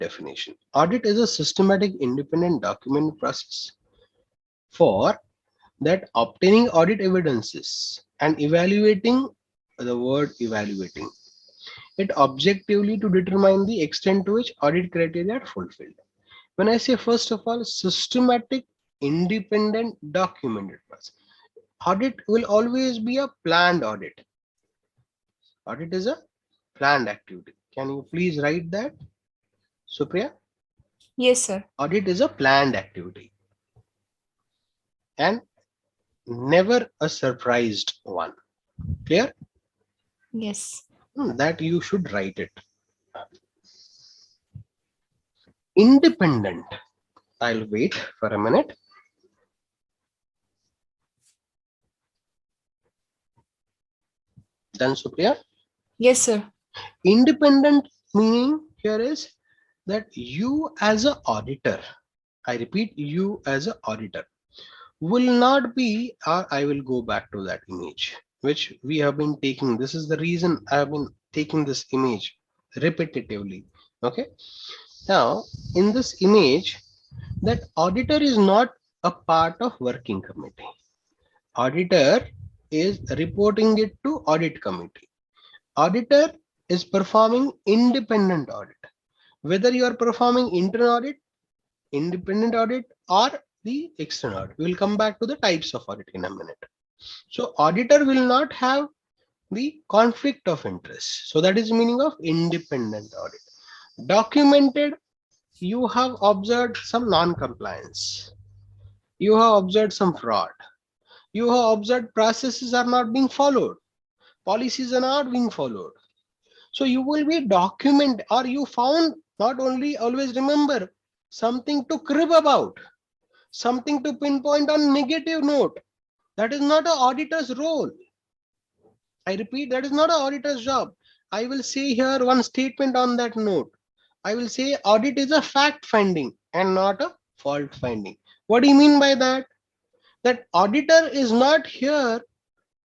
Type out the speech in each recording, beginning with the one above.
definition. Audit is a systematic independent document process for that obtaining audit evidences and evaluating, the word evaluating it objectively to determine the extent to which audit criteria are fulfilled. When I say first of all systematic independent documented process, audit will always be a planned audit. Audit is a planned activity. Can you please write that, Supriya? Yes, sir. Audit is a planned activity and never a surprised one. Clear? Yes. That you should write it. Independent. I'll wait for a minute. Done, Supriya? Yes, sir. Independent meaning here is that you as an auditor, I repeat, you as an auditor will not be, or I will go back to that image which we have been taking. This is the reason I have been taking this image repetitively. Okay, now in this image, that auditor is not a part of working committee. Auditor is reporting it to audit committee. Auditor is performing independent audit. Whether you are performing internal audit, independent audit, or the external audit. We will come back to the types of audit in a minute. So auditor will not have the conflict of interest. So that is meaning of independent audit. Documented, you have observed some non-compliance. You have observed some fraud. You have observed processes are not being followed. Policies are not being followed. So you will be document, or you found, not only, always remember, something to crib about, something to pinpoint on negative note. That is not an auditor's role. I repeat, that is not an auditor's job. I will say here one statement on that note. I will say audit is a fact finding and not a fault finding. What do you mean by that? That auditor is not here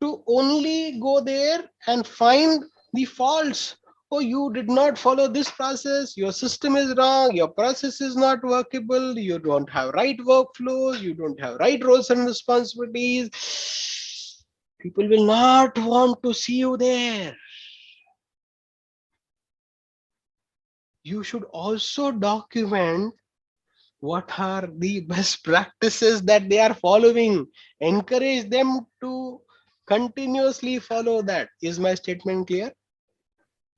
to only go there and find the faults. Oh, you did not follow this process, your system is wrong, your process is not workable, you don't have right workflows, you don't have right roles and responsibilities. People will not want to see you there. You should also document what are the best practices that they are following. Encourage them to continuously follow that. Is my statement clear?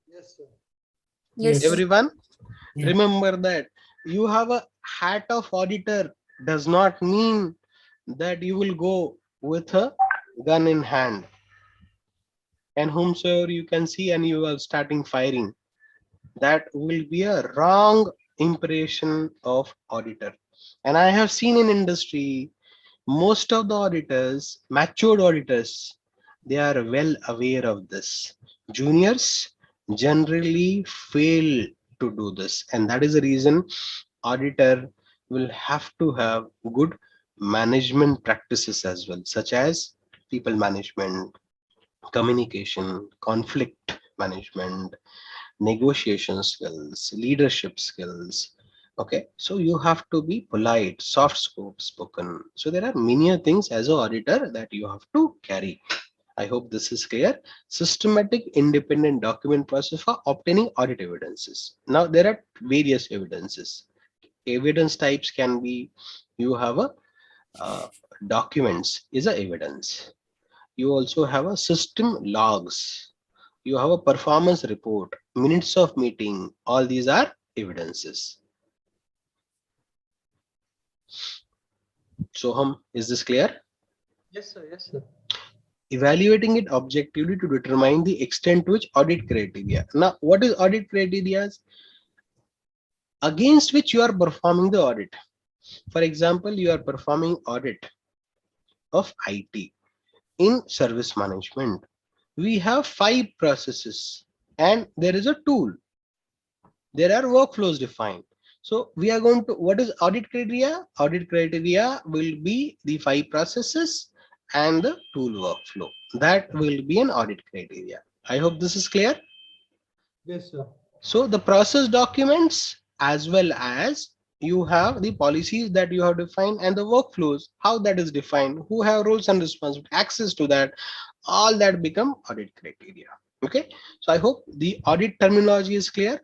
Yes, sir. Yes, Yes. sir. Everyone, Yeah. remember that you have a hat of auditor does not mean that you will go with a gun in hand and whomsoever you can see and you are starting firing. That will be a wrong impression of auditor. And I have seen in industry, most of the auditors, matured auditors, they are well aware of this. Juniors generally fail to do this, and that is the reason auditor will have to have good management practices as well, such as people management, communication, conflict management, negotiation skills, leadership skills. Okay, so you have to be polite, soft spoken. So there are many things as an auditor that you have to carry. I hope this is clear. Systematic independent document process for obtaining audit evidences. Now there are various evidences. Evidence types can be, you have a documents is a evidence. You also have a system logs. You have a performance report, minutes of meeting. All these are evidences. Soham, is this clear? Yes, sir. Yes, sir. Evaluating it objectively to determine the extent to which audit criteria. Now, what is audit criteria? Against which you are performing the audit. For example, you are performing audit of IT in service management. We have 5 processes and there is a tool. There are workflows defined. So we are going to, what is audit criteria? Audit criteria will be the 5 processes and the tool workflow. That will be an audit criteria. I hope this is clear. Yes, sir. So the process documents as well as you have the policies that you have defined and the workflows, how that is defined, who have roles and responsibility, access to that, all that become audit criteria. Okay, so I hope the audit terminology is clear.